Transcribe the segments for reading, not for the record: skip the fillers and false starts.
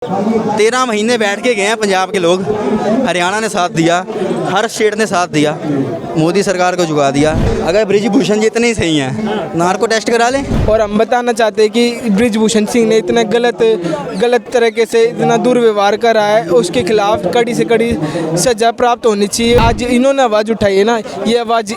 13 महीने बैठ के गए हैं पंजाब के लोग। हरियाणा ने साथ दिया, हर स्टेट ने साथ दिया, मोदी सरकार को झुका दिया। अगर बृजभूषण जी इतने ही सही हैं, नार्को टेस्ट करा लें। और हम बताना चाहते हैं कि बृजभूषण सिंह ने इतना गलत तरीके से इतना दुर्व्यवहार करा है, उसके खिलाफ कड़ी से कड़ी सजा प्राप्त होनी चाहिए। आज इन्होंने आवाज़ उठाई है ना, ये आवाज़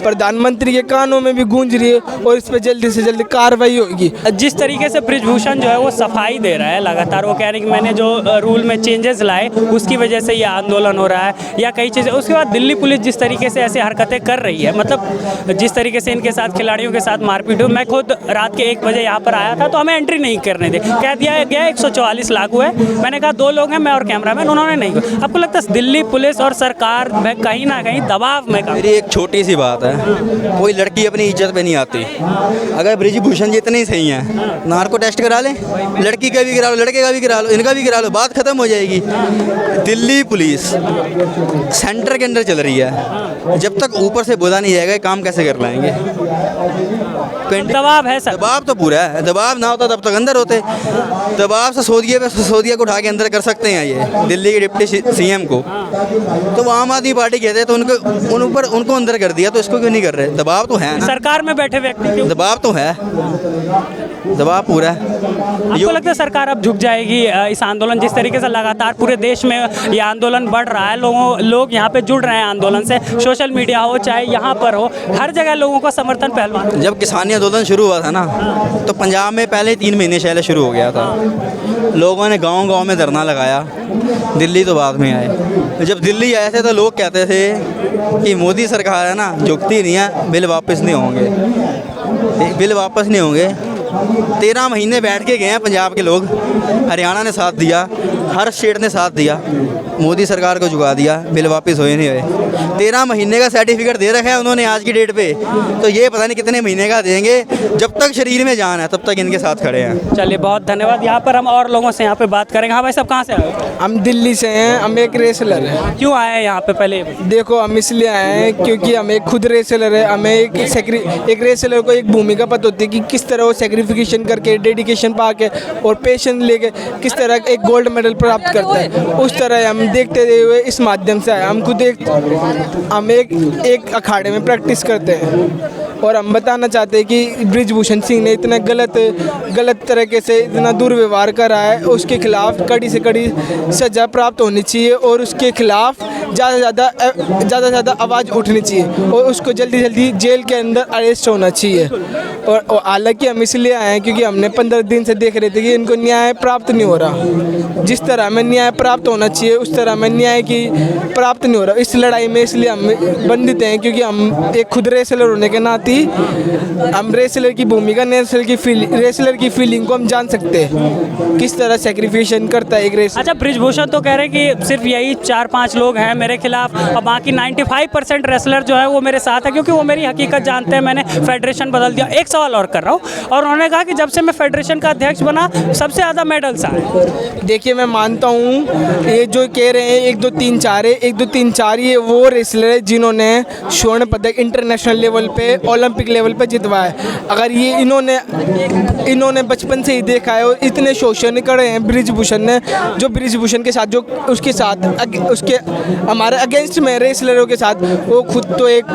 प्रधानमंत्री के कानों में भी गूंज रही है और इस पर जल्दी से जल्दी कार्रवाई होगी। जिस तरीके से बृजभूषण जो है वो सफाई दे रहा है लगातार, वो कह रहे हैं कि मैंने जो रूल में चेंजेस लाए उसकी वजह से ये आंदोलन हो रहा है या कई चीज़ें। उसके बाद दिल्ली पुलिस जिस तरीके से ऐसे हरकतें कर रही है, मतलब जिस तरीके से इनके साथ खिलाड़ियों के साथ मारपीट हुई। मैं खुद रात के 1 बजे यहाँ पर आया था तो हमें एंट्री नहीं करने दी, कह दिया गया 144 लागू है। मैंने कहा 2 लोग हैं, मैं और कैमरामैन, उन्होंने नहीं। आपको लगता है दिल्ली पुलिस और सरकार में कहीं ना कहीं दबाव में? मेरी एक छोटी सी बात है, कोई लड़की अपनी इज्जत पे नहीं आती। अगर बृजभूषण जी इतने ही सही हैं, नार्को टेस्ट करा लें। लड़की का भी करा लो, लड़के का भी करा लो, इनका भी करा लो, बात खत्म हो जाएगी। दिल्ली पुलिस सेंटर के अंदर चल रही है, जब तक ऊपर से बोला नहीं जाएगा काम कैसे कर पाएंगे? दबाव है सर, दबाव तो पूरा है। दबाव ना होता तब तक अंदर होते। दबाव से सिसोदिया को उठा के अंदर कर सकते हैं ये दिल्ली के डिप्टी सीएम को। तो वो आम आदमी पार्टी कहते हैं तो उनको अंदर कर दिया, तो इसको क्यों नहीं कर रहे? दबाव तो है ना, सरकार में बैठे व्यक्ति क्यों? दबाव तो है, दबाव पूरा है। आपको लगता है सरकार अब झुक जाएगी? इस आंदोलन जिस तरीके से लगातार पूरे देश में ये आंदोलन बढ़ रहा है, लोग यहाँ पे जुड़ रहे हैं आंदोलन से, सोशल मीडिया हो चाहे यहाँ पर हो, हर जगह लोगों का समर्थन पहलवान। जब किसानी आंदोलन शुरू हुआ था ना, तो पंजाब में पहले 3 महीने पहले शुरू हो गया था। लोगों ने गांव-गांव में धरना लगाया, दिल्ली तो बाद में आए। जब दिल्ली आए थे तो लोग कहते थे कि मोदी सरकार है ना, झुकती नहीं है, बिल वापस नहीं होंगे, बिल वापस नहीं होंगे। 13 महीने बैठ के गए हैं पंजाब के लोग। हरियाणा ने साथ दिया, हर स्टेट ने साथ दिया, मोदी सरकार को झुका दिया, बिल वापस हुए नहीं हुए। 13 महीने का सर्टिफिकेट दे रखा है उन्होंने आज की डेट पे, तो ये पता नहीं कितने महीने का देंगे। जब तक शरीर में जान है तब तक इनके साथ खड़े हैं। चलिए बहुत धन्यवाद। यहाँ पर हम और लोगों से यहाँ पे बात करेंगे। हाँ भाई साहब, कहाँ से आए हो? हम दिल्ली से हैं, हम एक रेसलर हैं। क्यों आए हैं यहाँ पे? पहले देखो, हम इसलिए आए हैं क्योंकि हम एक खुद रेसलर है। हमें एक रेसलर को एक भूमिका पता होती है कि किस तरह वो सेक्रीफिकेशन करके, डेडिकेशन पा के और पेशेंस लेके किस तरह एक गोल्ड मेडल प्राप्त करता है। उस तरह हम देखते हुए इस माध्यम से आए। हम खुद हम एक अखाड़े में प्रैक्टिस करते हैं और हम बताना चाहते हैं कि बृजभूषण सिंह ने इतना गलत तरीके से इतना दुर्व्यवहार करा है, उसके खिलाफ कड़ी से कड़ी सजा प्राप्त होनी चाहिए और उसके खिलाफ ज़्यादा से ज़्यादा आवाज़ उठनी चाहिए और उसको जल्दी जेल के अंदर अरेस्ट होना चाहिए। और हालांकि हम इसलिए आए हैं क्योंकि हमने 15 दिन से देख रहे थे कि इनको न्याय प्राप्त नहीं हो रहा। जिस तरह हमें न्याय प्राप्त होना चाहिए उस तरह हमें न्याय की प्राप्त नहीं हो रहा। इस लड़ाई में इसलिए हम बंधित हैं क्योंकि हम एक खुद रेसलर होने के नाते हम रेसलर की भूमिका, रेसलर की फीलिंग को हम जान सकते हैं, किस तरह सेक्रीफिकेशन करता है एक रेसलर। अच्छा, बृजभूषण तो कह रहे हैं कि सिर्फ यही 4-5 लोग हैं मेरे खिलाफ और बाकी 95% रेसलर जो है वो मेरे साथ है क्योंकि वो मेरी हकीकत जानते हैं, मैंने फेडरेशन बदल दिया। एक सवाल और कर रहा हूँ, और उन्होंने कहा कि जब से मैं फेडरेशन का अध्यक्ष बना सबसे ज़्यादा मेडल्स आए। देखिए, मैं मानता हूँ ये जो कह रहे हैं 1 2 3 4 है, 1 2 3 4 ये वो रेसलर है जिन्होंने स्वर्ण पदक इंटरनेशनल लेवल पे, ओलंपिक लेवल पे जितवाया है। अगर ये इन्होंने बचपन से ही देखा है और इतने शोषण करे हैं ब्रिजभूषण ने, जो ब्रिजभूषण के साथ जो उसके हमारे अगेंस्ट में रेसलरों के साथ, वो खुद तो एक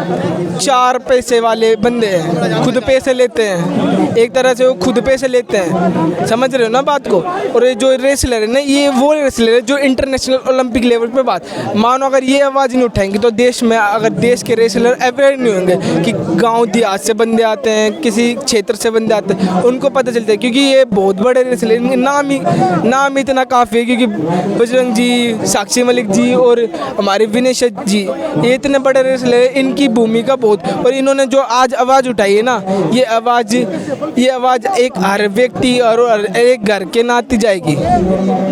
4 पैसे वाले बंदे हैं, खुद पैसे लेते हैं, एक तरह से वो खुद पैसे लेते हैं, समझ रहे हो ना बात को। और ये जो रेसलर है ना, ये वो रेसलर है जो इंटरनेशनल ओलंपिक लेवल पे बात, मानो अगर ये आवाज़ नहीं उठाएंगे तो देश में, अगर देश के रेसलर अवेयर नहीं होंगे कि गांव देहात से बंदे आते हैं, किसी क्षेत्र से बंदे आते हैं, उनको पता चलता है क्योंकि ये बहुत बड़े रेसलर, नाम इतना काफ़ी है क्योंकि बजरंग जी, साक्षी मलिक जी और हमारे विनेश जी, ये इतने बड़े रेसलर, इनकी भूमिका बहुत। और इन्होंने जो आज आवाज़ उठाई है ना, ये आवाज़ एक हर व्यक्ति और एक घर के नाती जाएगी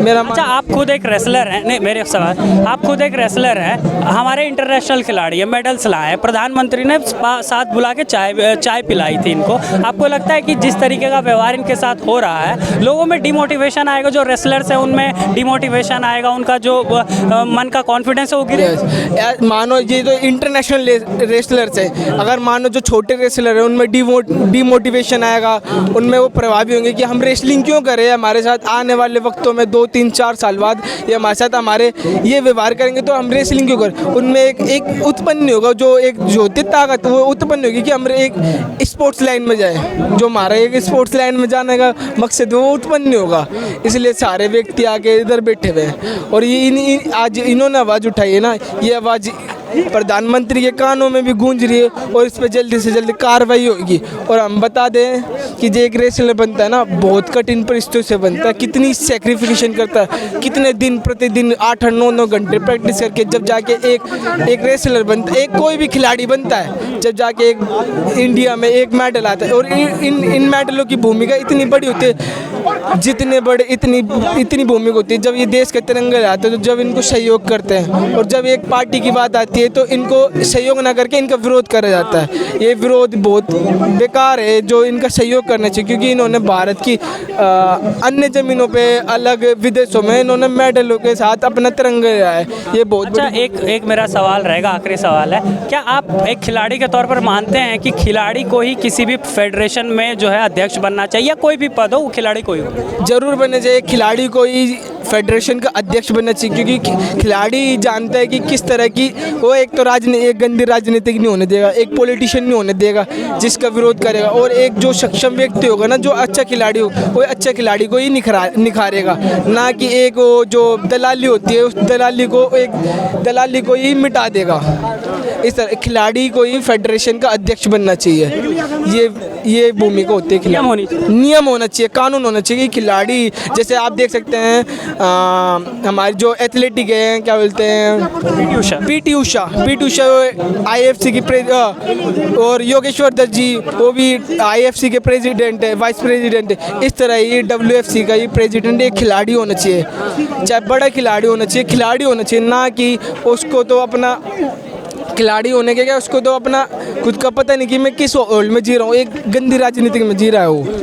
मेरा। अच्छा, आप खुद एक रेसलर हैं, नहीं मेरे सवाल, आप खुद एक रेसलर हैं, हमारे इंटरनेशनल खिलाड़ी है, मेडल्स लाए, प्रधानमंत्री ने साथ बुला के चाय पिलाई थी इनको। आपको लगता है कि जिस तरीके का व्यवहार इनके साथ हो रहा है, लोगों में डिमोटिवेशन आएगा, जो रेसलर्स हैं उनमें डिमोटिवेशन आएगा, उनका जो मन का कॉन्फिडेंस है वो गिरेगा? मानो ये तो इंटरनेशनल रेसलर्स है, अगर मानो जो छोटे रेसलर है उनमें डिमोटिवेशन आएगा उनमें वो प्रभावी होंगे कि हम रेसलिंग क्यों कर रहे हैं, हमारे साथ आने वाले वक्तों में 2 3 4 साल बाद ये हमारे साथ हमारे ये व्यवहार करेंगे तो हम रेसलिंग क्यों कर। उनमें एक उत्पन्न नहीं होगा, जो एक जो होती ताकत वो उत्पन्न होगी कि हम एक स्पोर्ट्स लाइन में जाए, जो हमारा एक स्पोर्ट्स लाइन में जाने का मकसद वो उत्पन्न नहीं होगा। इसलिए सारे व्यक्ति आके इधर बैठे हुए हैं और ये आज इन्होंने आवाज़ उठाई है ना, ये आवाज़ प्रधानमंत्री के कानों में भी गूंज रही है और इस पर जल्दी से जल्दी कार्रवाई होगी। और हम बता दें कि जो एक रेसलर बनता है ना, बहुत कठिन परिस्थितियों से बनता है, कितनी सेक्रीफिकेशन करता है, कितने दिन प्रतिदिन 8-9 घंटे प्रैक्टिस करके जब जाके एक रेसलर बनता है, एक कोई भी खिलाड़ी बनता है, जब जाके एक इंडिया में एक मेडल आता है। और इन मेडलों की भूमिका इतनी बड़ी होती है, जितने बड़े इतनी भूमिका होती है जब ये देश के तिरंगे आते हैं, तो जब इनको सहयोग करते हैं। और जब एक पार्टी की बात आती है तो इनको सहयोग ना करके इनका विरोध करा जाता है। ये विरोध बहुत बेकार है जो इनका सहयोग करना चाहिए, क्योंकि इन्होंने भारत की अन्य ज़मीनों पे अलग विदेशों में इन्होंने मेडलों के साथ अपना तिरंगा लिया है। ये बहुत अच्छा, एक मेरा सवाल रहेगा, आखिरी सवाल है, क्या आप एक खिलाड़ी के तौर पर मानते हैं कि खिलाड़ी को ही किसी भी फेडरेशन में जो है अध्यक्ष बनना चाहिए, या कोई भी पद हो वो खिलाड़ी को ही हो? जरूर बनना चाहिए, खिलाड़ी को ही फेडरेशन का अध्यक्ष बनना चाहिए, क्योंकि खिलाड़ी जानता है कि किस तरह की वो एक तो एक गंदी राजनीतिक नहीं होने देगा, एक पॉलिटिशियन नहीं होने देगा जिसका विरोध करेगा, और एक जो सक्षम व्यक्ति होगा ना, जो अच्छा खिलाड़ी हो, वो अच्छा खिलाड़ी को ही निखारेगा, ना कि एक वो जो दलाली होती है उस दलाली को ही मिटा देगा। इस तरह खिलाड़ी को ही फेडरेशन का अध्यक्ष बनना चाहिए। ये भूमिका होती है, नियम होना चाहिए, कानून होना चाहिए। खिलाड़ी जैसे आप देख सकते हैं हमारे जो एथलेटिक हैं, क्या बोलते हैं, पीटी उषा IFC की और योगेश्वर दत्त जी, वो भी IFC के प्रेसिडेंट है, वाइस प्रेसिडेंट है। इस तरह ये WFC का ये प्रेसिडेंट एक खिलाड़ी होना चाहिए, चाहे बड़ा खिलाड़ी होना चाहिए, ना कि उसको तो अपना खिलाड़ी होने के क्या उसको तो अपना खुद का पता नहीं कि मैं किस वर्ल्ड में जी रहा हूँ, एक गंदी राजनीति में जी रहा हूँ।